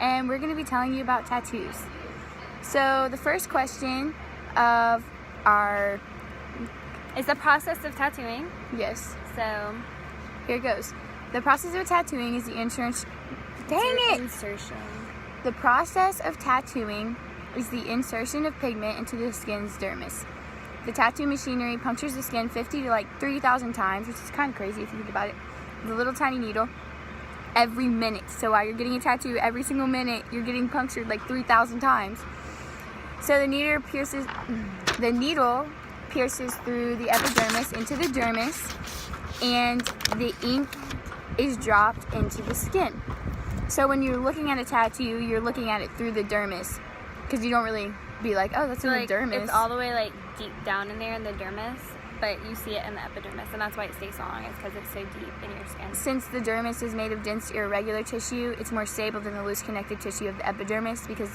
and we're going to be telling you about tattoos. So the first question of our... is the process of tattooing. Yes. So here it goes. The process of tattooing is the insertion... Dang it! Insertion. The process of tattooing is the insertion of pigment into the skin's dermis. The tattoo machinery punctures the skin 50 to 3,000 times, which is kind of crazy if you think about it, with a little tiny needle every minute. So while you're getting a tattoo, every single minute you're getting punctured 3,000 times. So the needle pierces through the epidermis into the dermis, and the ink is dropped into the skin. So when you're looking at a tattoo, you're looking at it through the dermis, because you don't really be like, oh, that's in the dermis. It's all the way deep down in there in the dermis, but you see it in the epidermis, and that's why it stays so long. It's because it's so deep in your skin. Since the dermis is made of dense, irregular tissue, it's more stable than the loose connective tissue of the epidermis, because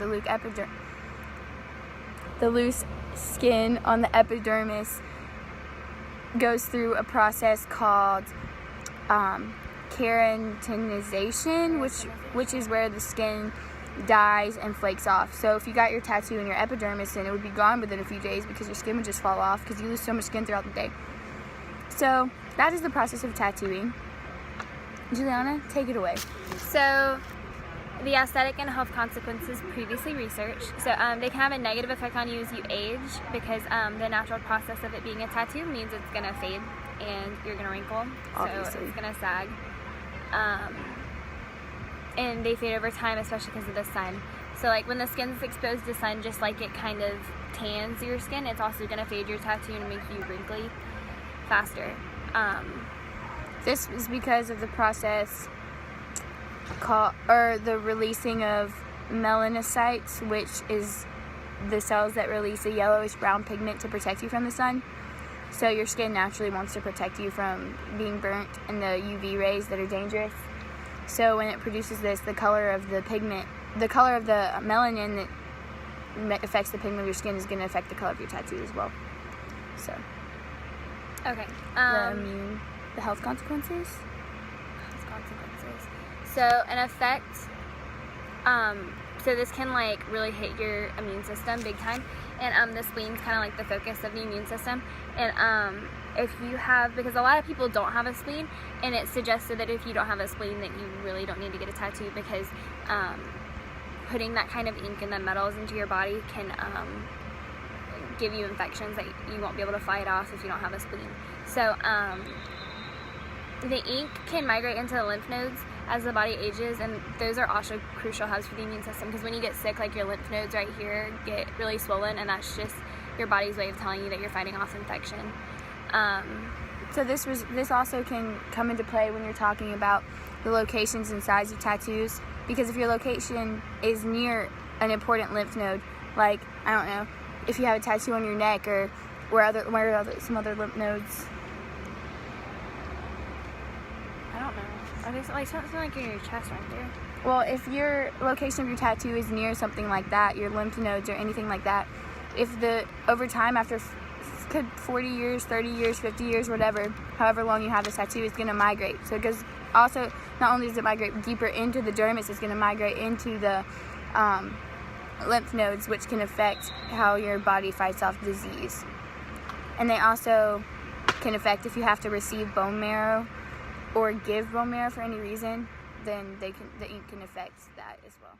the loose skin on the epidermis goes through a process called keratinization, which is where the skin dies and flakes off. So if you got your tattoo in your epidermis, then it would be gone within a few days because your skin would just fall off because you lose so much skin throughout the day. So that is the process of tattooing. Juliana, take it away. So the aesthetic and health consequences previously researched. So they can have a negative effect on you as you age, because the natural process of it being a tattoo means it's going to fade and you're going to wrinkle. Obviously. So it's going to sag. And they fade over time, especially because of the sun. So when the skin's exposed to sun, just like it kind of tans your skin, it's also going to fade your tattoo and make you wrinkly faster. This is because of the process the releasing of melanocytes, which is the cells that release a yellowish brown pigment to protect you from the sun. So your skin naturally wants to protect you from being burnt in the UV rays that are dangerous. So when it produces this, the color of the pigment, the color of the melanin that affects the pigment of your skin is going to affect the color of your tattoo as well. So, okay. The health consequences. So an effect, so this can really hit your immune system big time, and the spleen's kind of the focus of the immune system, and if you have, because a lot of people don't have a spleen, and it's suggested that if you don't have a spleen that you really don't need to get a tattoo, because putting that kind of ink and the metals into your body can give you infections that you won't be able to fight off if you don't have a spleen. So the ink can migrate into the lymph nodes as the body ages, and those are also crucial hubs for the immune system, because when you get sick, your lymph nodes right here get really swollen, and that's just your body's way of telling you that you're fighting off infection. So this also can come into play when you're talking about the locations and size of tattoos, because if your location is near an important lymph node, I don't know, if you have a tattoo on your neck, or where are some other lymph nodes? I don't know. I guess something in your chest right there. Well, if your location of your tattoo is near something like that, your lymph nodes or anything like that, over time, after 40 years, 30 years, 50 years, whatever, however long you have this tattoo, it's going to migrate. So it goes also, not only does it migrate deeper into the dermis, it's going to migrate into the lymph nodes, which can affect how your body fights off disease. And they also can affect if you have to receive bone marrow or give bone marrow for any reason, then the ink can affect that as well.